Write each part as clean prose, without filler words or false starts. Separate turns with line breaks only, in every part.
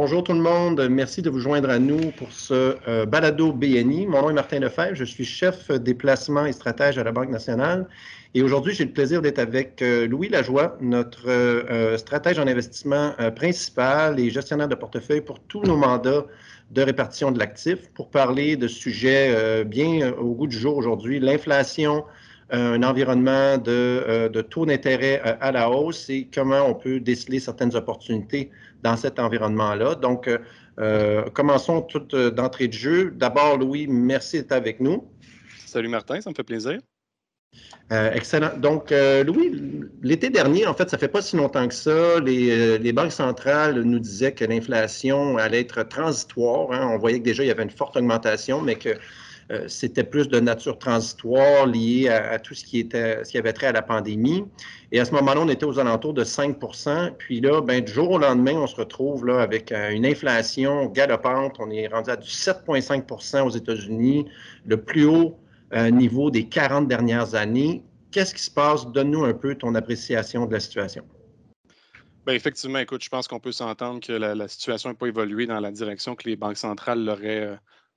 Bonjour tout le monde. Merci de vous joindre à nous pour ce balado BNI. Mon nom est Martin Lefebvre. Je suis chef des placements et stratège à la Banque nationale. Et aujourd'hui, j'ai le plaisir d'être avec Louis Lajoie, notre stratège en investissement principal et gestionnaire de portefeuille pour tous nos mandats de répartition de l'actif, pour parler de sujets bien au goût du jour aujourd'hui, l'inflation, un environnement de taux d'intérêt à la hausse et comment on peut déceler certaines opportunités dans cet environnement-là. Donc, commençons tout d'entrée de jeu. D'abord, Louis, merci d'être avec nous.
Salut Martin, ça me fait plaisir.
Excellent. Donc, Louis, l'été dernier, en fait, ça fait pas si longtemps que ça, les banques centrales nous disaient que l'inflation allait être transitoire. Hein. On voyait que déjà, il y avait une forte augmentation, mais que c'était plus de nature transitoire liée à tout ce qui avait trait à la pandémie. Et à ce moment-là, on était aux alentours de 5 Puis là, du jour au lendemain, on se retrouve là, avec une inflation galopante. On est rendu à du 7,5 aux États-Unis, le plus haut niveau des 40 dernières années. Qu'est-ce qui se passe? Donne-nous un peu ton appréciation de la situation.
Bien, effectivement, écoute, je pense qu'on peut s'entendre que la situation n'a pas évolué dans la direction que les banques centrales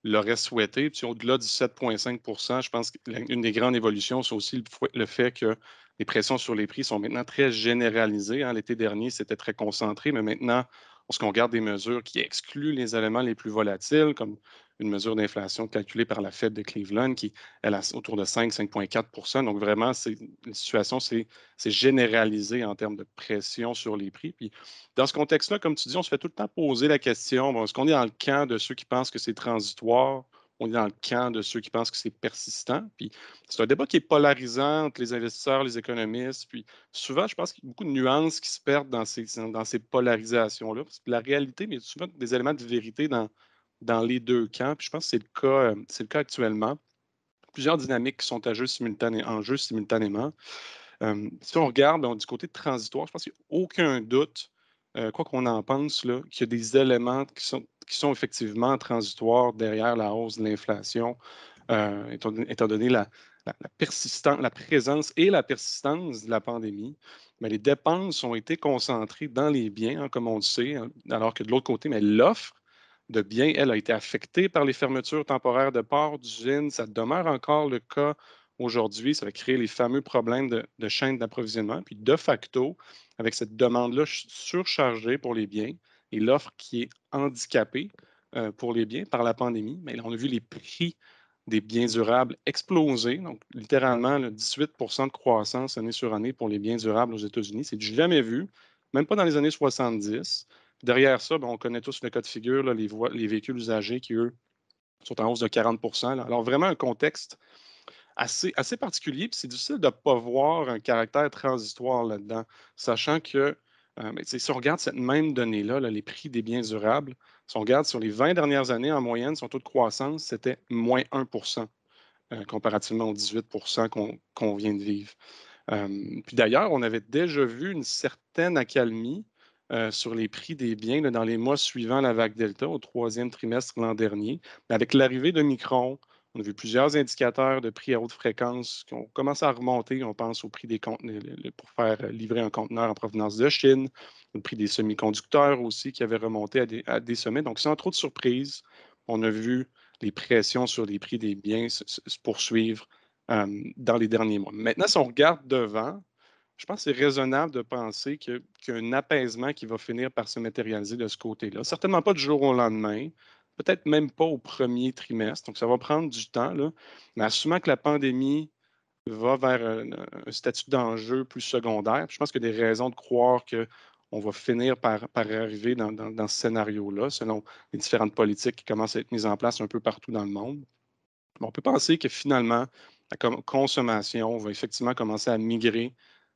l'auraient souhaité. Puis au-delà du 7,5 je pense qu'une des grandes évolutions, c'est aussi le fait que les pressions sur les prix sont maintenant très généralisées. Hein. L'été dernier, c'était très concentré, mais maintenant, lorsqu'on regarde des mesures qui excluent les éléments les plus volatiles, comme une mesure d'inflation calculée par la Fed de Cleveland, qui est autour de 5,4 Donc vraiment, la situation, c'est généralisé en termes de pression sur les prix. Puis dans ce contexte-là, comme tu dis, on se fait tout le temps poser la question, bon, est-ce qu'on est dans le camp de ceux qui pensent que c'est transitoire? On est dans le camp de ceux qui pensent que c'est persistant. Puis c'est un débat qui est polarisant entre les investisseurs, les économistes. Puis souvent, je pense qu'il y a beaucoup de nuances qui se perdent dans ces polarisations-là. Parce que la réalité, mais il y a souvent des éléments de vérité dans les deux camps. Puis je pense que c'est le cas actuellement. Plusieurs dynamiques qui sont en jeu simultanément. Si on regarde du côté de transitoire, je pense qu'il n'y a aucun doute, quoi qu'on en pense, là, qu'il y a des éléments qui sont effectivement transitoires derrière la hausse de l'inflation, étant donné la présence et la persistance de la pandémie. Mais les dépenses ont été concentrées dans les biens, hein, comme on le sait, hein, alors que de l'autre côté, mais l'offre de biens, elle, a été affectée par les fermetures temporaires de ports, d'usines. Ça demeure encore le cas aujourd'hui. Ça va créer les fameux problèmes de chaîne d'approvisionnement. Puis, de facto, avec cette demande-là surchargée pour les biens et l'offre qui est handicapée pour les biens par la pandémie, mais là, on a vu les prix des biens durables exploser. Donc, littéralement, 18 de croissance année sur année pour les biens durables aux États-Unis. C'est du jamais vu, même pas dans les années 70. Derrière ça, on connaît tous le cas de figure, là, les véhicules usagés qui, eux, sont en hausse de 40 là. Alors, vraiment un contexte assez particulier, puis c'est difficile de ne pas voir un caractère transitoire là-dedans, sachant que si on regarde cette même donnée-là, là, les prix des biens durables, si on regarde sur les 20 dernières années, en moyenne, son taux de croissance, c'était moins 1 comparativement aux 18 qu'on vient de vivre. Puis d'ailleurs, on avait déjà vu une certaine accalmie sur les prix des biens là, dans les mois suivant la vague Delta, au troisième trimestre l'an dernier. Mais avec l'arrivée de Micron, on a vu plusieurs indicateurs de prix à haute fréquence qui ont commencé à remonter. On pense au prix des conteneurs pour faire livrer un conteneur en provenance de Chine, le prix des semi-conducteurs aussi qui avait remonté à des sommets. Donc, sans trop de surprise, on a vu les pressions sur les prix des biens se poursuivre dans les derniers mois. Maintenant, si on regarde devant, je pense que c'est raisonnable de penser qu'il y a un apaisement qui va finir par se matérialiser de ce côté-là. Certainement pas du jour au lendemain, peut-être même pas au premier trimestre. Donc, ça va prendre du temps, là. Mais assumant que la pandémie va vers un statut d'enjeu plus secondaire, je pense qu'il y a des raisons de croire qu'on va finir par arriver dans ce scénario-là, selon les différentes politiques qui commencent à être mises en place un peu partout dans le monde. On peut penser que finalement, la consommation va effectivement commencer à migrer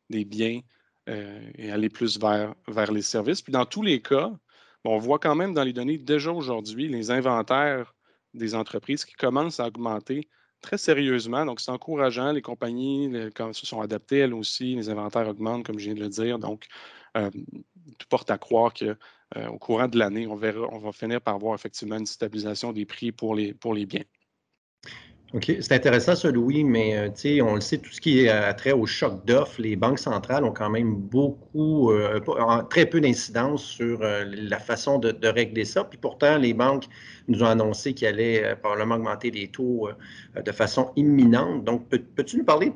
des biens et aller plus vers les services. Puis dans tous les cas, on voit quand même dans les données déjà aujourd'hui les inventaires des entreprises qui commencent à augmenter très sérieusement. Donc, c'est encourageant. Les compagnies quand se sont adaptées, elles aussi. Les inventaires augmentent, comme je viens de le dire. Donc, tout porte à croire qu'au courant de l'année, on va finir par voir effectivement une stabilisation des prix pour les biens.
OK, c'est intéressant ça, Louis, mais on le sait, tout ce qui est trait au choc d'offres, les banques centrales ont quand même très peu d'incidence sur la façon de régler ça. Puis pourtant, les banques nous ont annoncé qu'ils allaient probablement augmenter les taux de façon imminente. Donc, peux-tu nous parler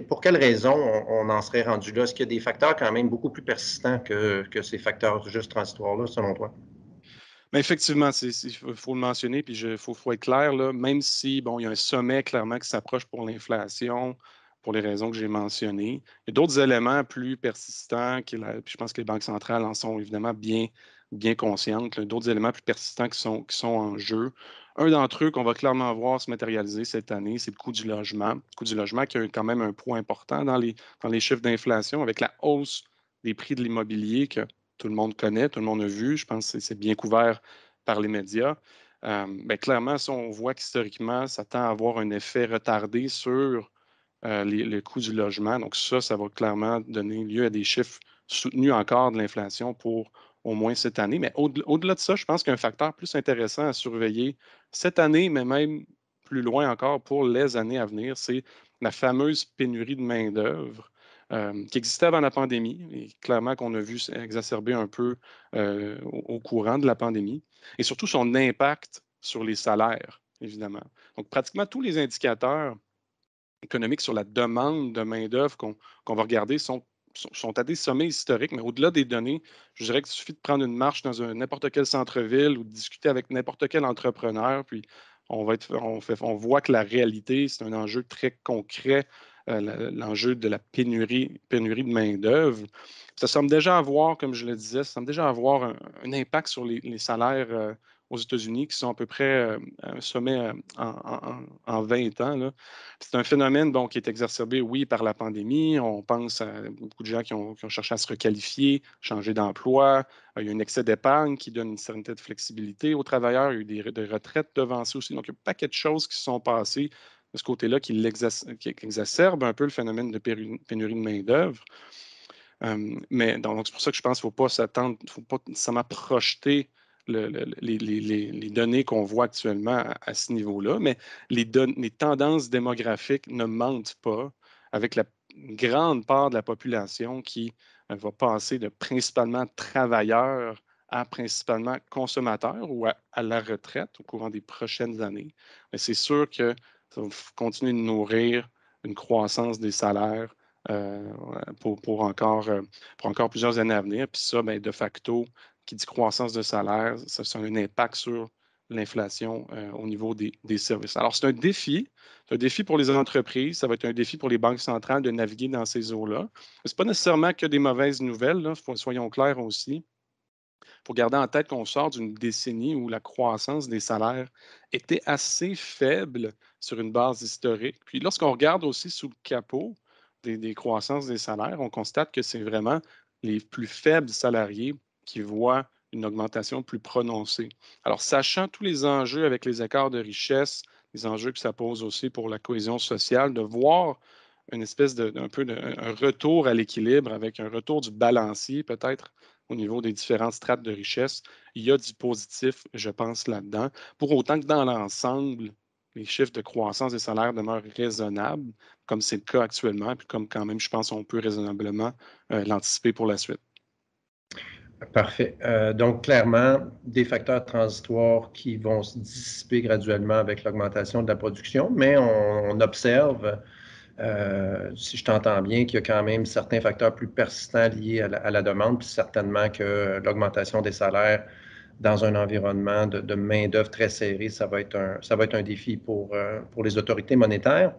pour quelles raisons on en serait rendu là? Est-ce qu'il y a des facteurs quand même beaucoup plus persistants que ces facteurs juste transitoires-là, selon toi?
Mais effectivement, il faut le mentionner, puis faut être clair, là, même si, bon, il y a un sommet clairement qui s'approche pour l'inflation, pour les raisons que j'ai mentionnées, il y a d'autres éléments plus persistants, puis je pense que les banques centrales en sont évidemment bien conscientes, là, d'autres éléments plus persistants qui sont en jeu. Un d'entre eux qu'on va clairement voir se matérialiser cette année, c'est le coût du logement. Le coût du logement qui a quand même un poids important dans les chiffres d'inflation, avec la hausse des prix de l'immobilier que tout le monde connaît, tout le monde a vu. Je pense que c'est bien couvert par les médias. Ben, clairement, si on voit qu'historiquement, ça tend à avoir un effet retardé sur le coût du logement. Donc ça va clairement donner lieu à des chiffres soutenus encore de l'inflation pour au moins cette année. Mais au-delà de ça, je pense qu'un facteur plus intéressant à surveiller cette année, mais même plus loin encore pour les années à venir, c'est la fameuse pénurie de main-d'œuvre qui existait avant la pandémie et clairement qu'on a vu exacerber un peu au courant de la pandémie et surtout son impact sur les salaires, évidemment. Donc, pratiquement tous les indicateurs économiques sur la demande de main-d'œuvre qu'on va regarder sont à des sommets historiques, mais au-delà des données, je dirais qu'il suffit de prendre une marche dans n'importe quel centre-ville ou de discuter avec n'importe quel entrepreneur, puis on voit que la réalité, c'est un enjeu très concret, l'enjeu de la pénurie de main-d'œuvre. Ça semble déjà avoir, comme je le disais, ça semble déjà avoir un impact sur les salaires aux États-Unis qui sont à peu près à un sommet en 20 ans, là. C'est un phénomène bon, qui est exacerbé, oui, par la pandémie. On pense à beaucoup de gens qui ont cherché à se requalifier, changer d'emploi. Il y a un excès d'épargne qui donne une certaine flexibilité aux travailleurs. Il y a eu des retraites devancées aussi. Donc, il y a un paquet de choses qui se sont passées de ce côté-là qui exacerbent un peu le phénomène de pénurie de main-d'œuvre. Mais donc, c'est pour ça que je pense qu'il ne faut pas s'attendre, il ne faut pas nécessairement projeter les données qu'on voit actuellement à ce niveau-là, mais les tendances démographiques ne mentent pas avec une grande part de la population qui va passer de principalement travailleurs à principalement consommateurs ou à la retraite au courant des prochaines années. Mais c'est sûr que ça va continuer de nourrir une croissance des salaires euh, pour encore plusieurs années à venir. Puis ça, ben, de facto, qui dit croissance de salaire, ça a un impact sur l'inflation au niveau des services. Alors, c'est un défi pour les entreprises, ça va être un défi pour les banques centrales de naviguer dans ces eaux-là. Ce n'est pas nécessairement que des mauvaises nouvelles, là, soyons clairs aussi. Il faut garder en tête qu'on sort d'une décennie où la croissance des salaires était assez faible sur une base historique. Puis lorsqu'on regarde aussi sous le capot des croissances des salaires, on constate que c'est vraiment les plus faibles salariés qui voient une augmentation plus prononcée. Alors, sachant tous les enjeux avec les écarts de richesse, les enjeux que ça pose aussi pour la cohésion sociale, de voir une espèce un retour à l'équilibre avec un retour du balancier peut-être au niveau des différentes strates de richesse. Il y a du positif, je pense, là-dedans. Pour autant que dans l'ensemble, les chiffres de croissance des salaires demeurent raisonnables, comme c'est le cas actuellement, puis comme quand même, je pense, on peut raisonnablement l'anticiper pour la suite.
Parfait. Donc, clairement, des facteurs transitoires qui vont se dissiper graduellement avec l'augmentation de la production, mais on observe, si je t'entends bien, qu'il y a quand même certains facteurs plus persistants liés à la demande, puis certainement que l'augmentation des salaires dans un environnement de main-d'œuvre très serré, ça va être un défi pour les autorités monétaires.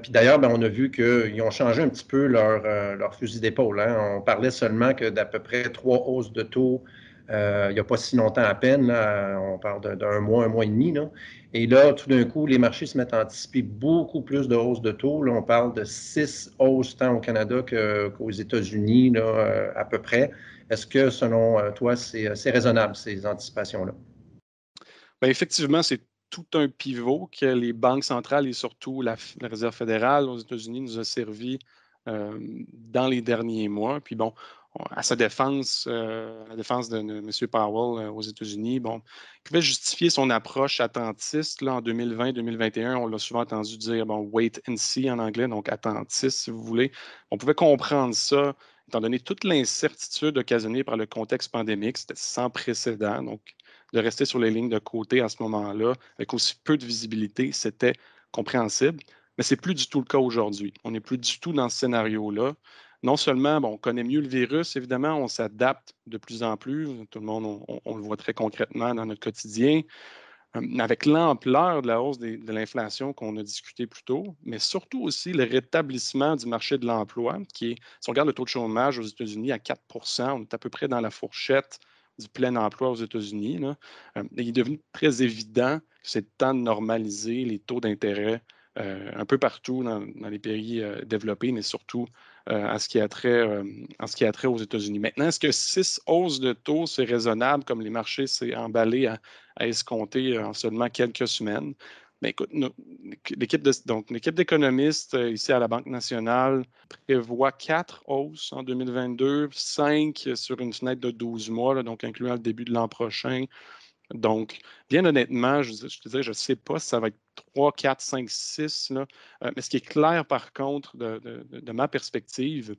Puis d'ailleurs, ben, on a vu qu'ils ont changé un petit peu leur fusil d'épaule, hein. On parlait seulement que d'à peu près 3 hausses de taux il n'y a pas si longtemps à peine. Là, on parle d'un mois, un mois et demi. Là. Et là, tout d'un coup, les marchés se mettent à anticiper beaucoup plus de hausses de taux. Là, on parle de 6 hausses tant au Canada qu'aux États-Unis, là, à peu près. Est-ce que, selon toi, c'est raisonnable, ces anticipations-là?
Bien, effectivement, c'est tout un pivot que les banques centrales et surtout la Réserve fédérale aux États-Unis nous a servi dans les derniers mois. Puis bon, à sa défense, la défense de M. Powell aux États-Unis, bon, il pouvait justifier son approche attentiste là, en 2020-2021. On l'a souvent entendu dire, bon, wait and see en anglais, donc attentiste, si vous voulez. On pouvait comprendre ça, étant donné toute l'incertitude occasionnée par le contexte pandémique. C'était sans précédent. Donc, de rester sur les lignes de côté à ce moment-là, avec aussi peu de visibilité, c'était compréhensible. Mais ce n'est plus du tout le cas aujourd'hui. On n'est plus du tout dans ce scénario-là. Non seulement, bon, on connaît mieux le virus, évidemment, on s'adapte de plus en plus. Tout le monde, on le voit très concrètement dans notre quotidien. Avec l'ampleur de la hausse de l'inflation qu'on a discuté plus tôt, mais surtout aussi le rétablissement du marché de l'emploi, qui est, si on regarde le taux de chômage aux États-Unis à 4 on est à peu près dans la fourchette du plein emploi aux États-Unis. Il est devenu très évident que c'est le temps de normaliser les taux d'intérêt un peu partout dans les pays développés, mais surtout en ce qui a trait aux États-Unis. Maintenant, est-ce que 6 hausses de taux, c'est raisonnable comme les marchés s'est emballé à escompter en seulement quelques semaines? Mais écoute, l'équipe d'économistes ici à la Banque nationale prévoit 4 hausses en 2022, 5 sur une fenêtre de 12 mois, là, donc incluant le début de l'an prochain. Donc, bien honnêtement, je te dirais, je ne sais pas si ça va être 3, 4, 5, 6. Là. Mais ce qui est clair, par contre, de ma perspective,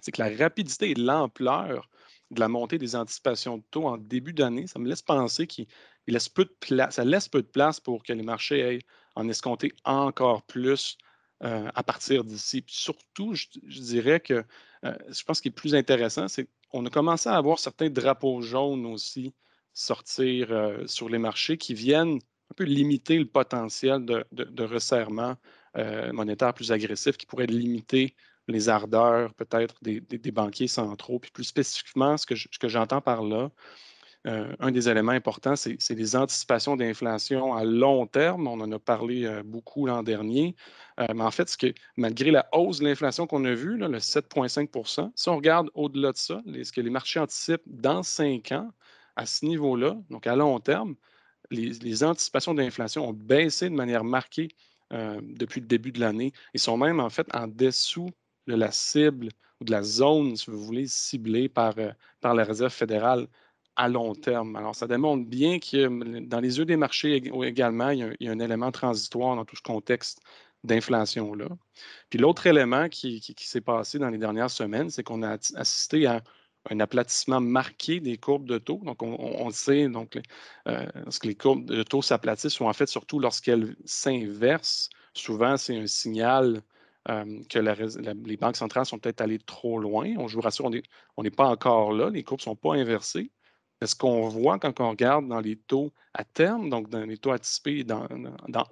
c'est que la rapidité et l'ampleur de la montée des anticipations de taux en début d'année, ça me laisse penser qu'il laisse peu de place, ça laisse peu de place pour que les marchés aient en escompté encore plus à partir d'ici. Puis surtout, je dirais que je pense qu'il est plus intéressant, c'est qu'on a commencé à avoir certains drapeaux jaunes aussi sortir sur les marchés qui viennent un peu limiter le potentiel de resserrement monétaire plus agressif qui pourrait limiter les ardeurs peut-être des banquiers centraux. Puis plus spécifiquement, ce que j'entends par là, un des éléments importants, c'est les anticipations d'inflation à long terme. On en a parlé beaucoup l'an dernier. Mais en fait, malgré la hausse de l'inflation qu'on a vue, là, le 7,5 si on regarde au-delà de ça, ce que les marchés anticipent dans 5 ans, à ce niveau-là, donc à long terme, les anticipations d'inflation ont baissé de manière marquée depuis le début de l'année. Ils sont même en fait en dessous de la cible ou de la zone, si vous voulez, ciblée par la Réserve fédérale à long terme. Alors, ça démontre bien que dans les yeux des marchés également, il y a un élément transitoire dans tout ce contexte d'inflation-là. Puis l'autre élément qui s'est passé dans les dernières semaines, c'est qu'on a assisté à un aplatissement marqué des courbes de taux. Donc, on sait, donc, lorsque les courbes de taux s'aplatissent, ou en fait, surtout lorsqu'elles s'inversent, souvent, c'est un signal que les banques centrales sont peut-être allées trop loin. Je vous rassure, on n'est pas encore là. Les courbes ne sont pas inversées. Mais ce qu'on voit quand on regarde dans les taux à terme, donc dans les taux anticipés dans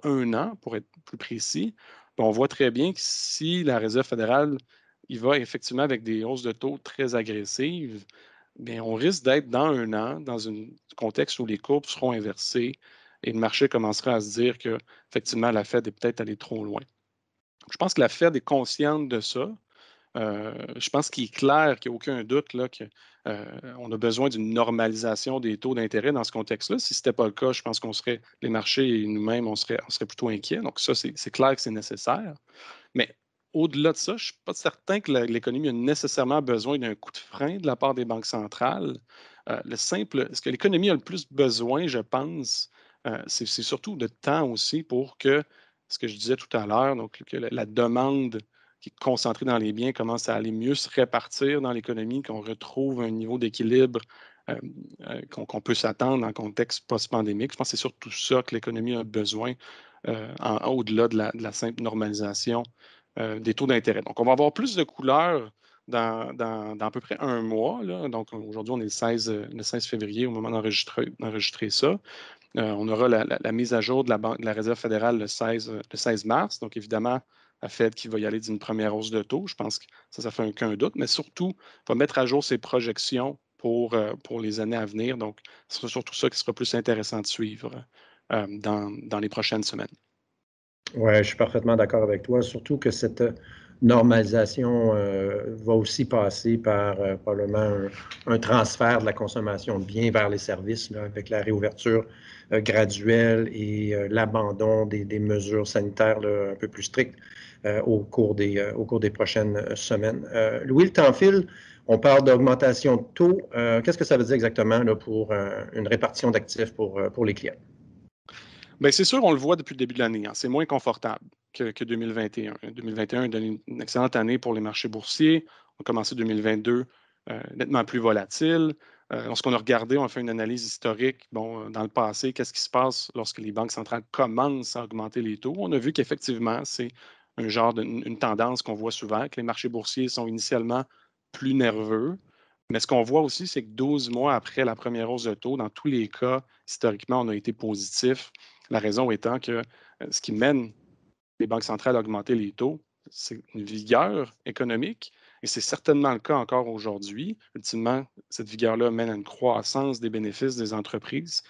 1 an, pour être plus précis, on voit très bien que si la Réserve fédérale il va effectivement avec des hausses de taux très agressives, bien, on risque d'être dans 1 an, dans un contexte où les courbes seront inversées et le marché commencera à se dire que effectivement la Fed est peut-être allée trop loin. Je pense que la Fed est consciente de ça. Je pense qu'il est clair qu'il n'y a aucun doute qu'on a besoin d'une normalisation des taux d'intérêt dans ce contexte-là. Si ce n'était pas le cas, je pense les marchés et nous-mêmes, on serait plutôt inquiets. Donc ça, c'est clair que c'est nécessaire. Mais au-delà de ça, je ne suis pas certain que l'économie a nécessairement besoin d'un coup de frein de la part des banques centrales. Ce que l'économie a le plus besoin, je pense, c'est surtout de temps aussi pour que, ce que je disais tout à l'heure, donc que la demande qui est concentrée dans les biens commence à aller mieux se répartir dans l'économie, qu'on retrouve un niveau d'équilibre qu'on peut s'attendre en contexte post-pandémique. Je pense que c'est surtout ça que l'économie a besoin au-delà de la simple normalisation des taux d'intérêt. Donc, on va avoir plus de couleurs dans à peu près 1 mois. Là. Donc, aujourd'hui, on est le 16 février au moment d'enregistrer ça. On aura la mise à jour de la Réserve fédérale le 16 mars. Donc, évidemment, la Fed qui va y aller d'une première hausse de taux. Je pense que ça fait aucun doute. Mais surtout, va mettre à jour ses projections pour les années à venir. Donc, ce sera surtout ça qui sera plus intéressant de suivre dans les prochaines semaines.
Oui, je suis parfaitement d'accord avec toi, surtout que cette normalisation va aussi passer par probablement un transfert de la consommation de biens vers les services, là, avec la réouverture graduelle et l'abandon des mesures sanitaires là, un peu plus strictes au cours des prochaines semaines. Louis, le temps file. On parle d'augmentation de taux. Qu'est-ce que ça veut dire exactement là, pour une répartition d'actifs pour les clients?
Bien, c'est sûr, on le voit depuis le début de l'année. Hein. C'est moins confortable que 2021. 2021 a donné une excellente année pour les marchés boursiers. On a commencé 2022 nettement plus volatile. Lorsqu'on a regardé, on a fait une analyse historique. Bon, dans le passé, qu'est-ce qui se passe lorsque les banques centrales commencent à augmenter les taux? On a vu qu'effectivement, c'est un genre une tendance qu'on voit souvent, que les marchés boursiers sont initialement plus nerveux. Mais ce qu'on voit aussi, c'est que 12 mois après la première hausse de taux, dans tous les cas, historiquement, on a été positif. La raison étant que ce qui mène les banques centrales à augmenter les taux, c'est une vigueur économique. Et c'est certainement le cas encore aujourd'hui. Ultimement, cette vigueur-là mène à une croissance des bénéfices des entreprises.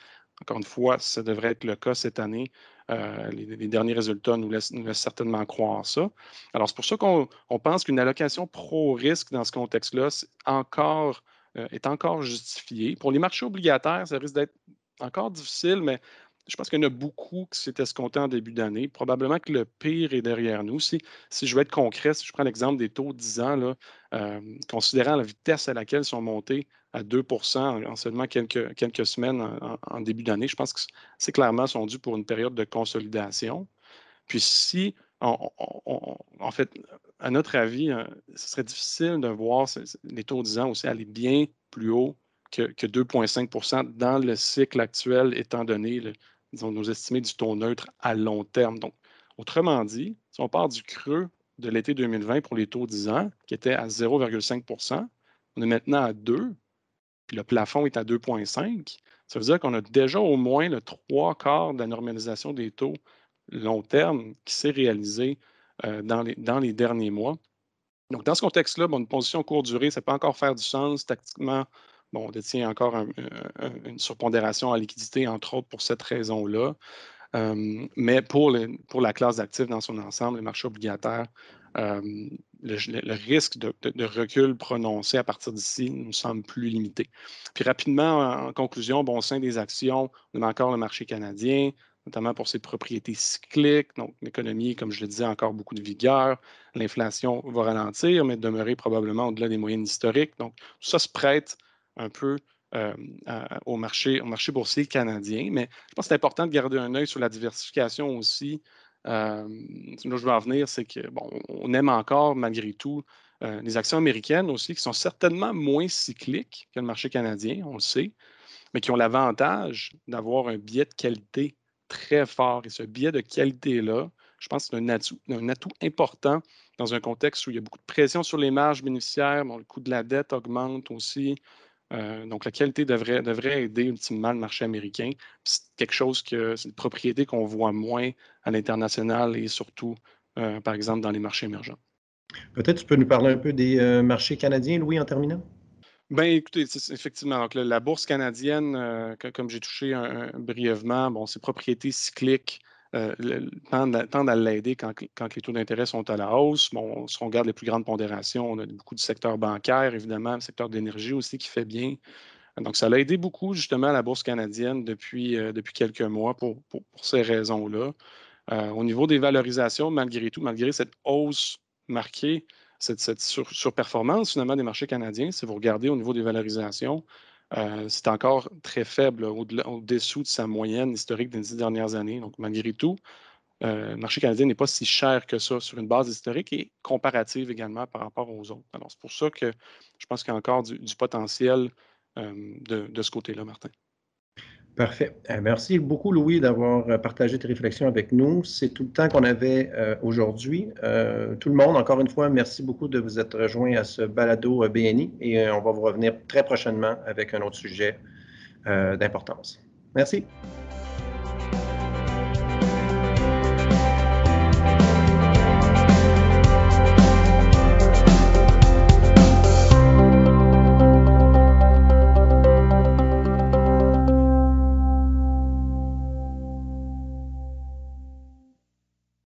Encore une fois, ça devrait être le cas cette année. Les derniers résultats nous laissent certainement croire ça. Alors, c'est pour ça qu'on pense qu'une allocation pro-risque dans ce contexte-là est encore justifiée. Pour les marchés obligataires, ça risque d'être encore difficile, mais je pense qu'il y en a beaucoup qui s'est escompté en début d'année. Probablement que le pire est derrière nous. Si je veux être concret, si je prends l'exemple des taux 10 ans, là, considérant la vitesse à laquelle ils sont montés à 2 en seulement quelques semaines en début d'année, je pense que c'est clairement sont dus pour une période de consolidation. Puis si, en fait, à notre avis, ce serait difficile de voir les taux 10 ans aussi aller bien plus haut que 2,5 dans le cycle actuel, étant donné disons, nos estimés du taux neutre à long terme. Donc, autrement dit, si on part du creux de l'été 2020 pour les taux 10 ans, qui était à 0,5 on est maintenant à 2, puis le plafond est à 2,5. Ça veut dire qu'on a déjà au moins le 3/4 de la normalisation des taux long terme qui s'est réalisé dans les derniers mois. Donc, dans ce contexte-là, une position courte durée, ça peut encore faire du sens. Tactiquement, on détient encore une surpondération à liquidité, entre autres pour cette raison-là. Mais pour la classe d'actifs dans son ensemble, les marchés obligataires, le risque de recul prononcé à partir d'ici nous semble plus limité. Puis rapidement, en conclusion, au sein des actions, on a encore le marché canadien, notamment pour ses propriétés cycliques. Donc, l'économie, comme je le disais, a encore beaucoup de vigueur. L'inflation va ralentir, mais demeurer probablement au-delà des moyennes historiques. Donc, tout ça se prête un peu au marché boursier canadien. Mais je pense que c'est important de garder un œil sur la diversification aussi. Là où je veux en venir, c'est que on aime encore, malgré tout, les actions américaines aussi, qui sont certainement moins cycliques que le marché canadien, on le sait, mais qui ont l'avantage d'avoir un biais de qualité très fort. Et ce biais de qualité-là, je pense que c'est un atout important dans un contexte où il y a beaucoup de pression sur les marges bénéficiaires, le coût de la dette augmente aussi. Donc, la qualité devrait aider ultimement le marché américain. C'est quelque chose c'est une propriété qu'on voit moins à l'international et surtout, par exemple, dans les marchés émergents.
Peut-être tu peux nous parler un peu des marchés canadiens, Louis, en terminant?
Bien, écoutez, effectivement, donc, la bourse canadienne, comme j'ai touché brièvement, ses propriétés cycliques tendent à l'aider quand les taux d'intérêt sont à la hausse. Si on regarde les plus grandes pondérations, on a beaucoup du secteur bancaire, évidemment, le secteur d'énergie aussi qui fait bien. Donc, ça l'a aidé beaucoup, justement, la bourse canadienne depuis quelques mois pour ces raisons-là. Au niveau des valorisations, malgré tout, malgré cette hausse marquée, cette surperformance finalement des marchés canadiens, si vous regardez au niveau des valorisations, c'est encore très faible, au-dessous de sa moyenne historique des 10 dernières années. Donc, malgré tout, le marché canadien n'est pas si cher que ça sur une base historique et comparative également par rapport aux autres. Alors, c'est pour ça que je pense qu'il y a encore du potentiel de ce côté-là, Martin.
Parfait. Merci beaucoup, Louis, d'avoir partagé tes réflexions avec nous. C'est tout le temps qu'on avait aujourd'hui. Tout le monde, encore une fois, merci beaucoup de vous être rejoints à ce balado BNI et on va vous revenir très prochainement avec un autre sujet d'importance. Merci.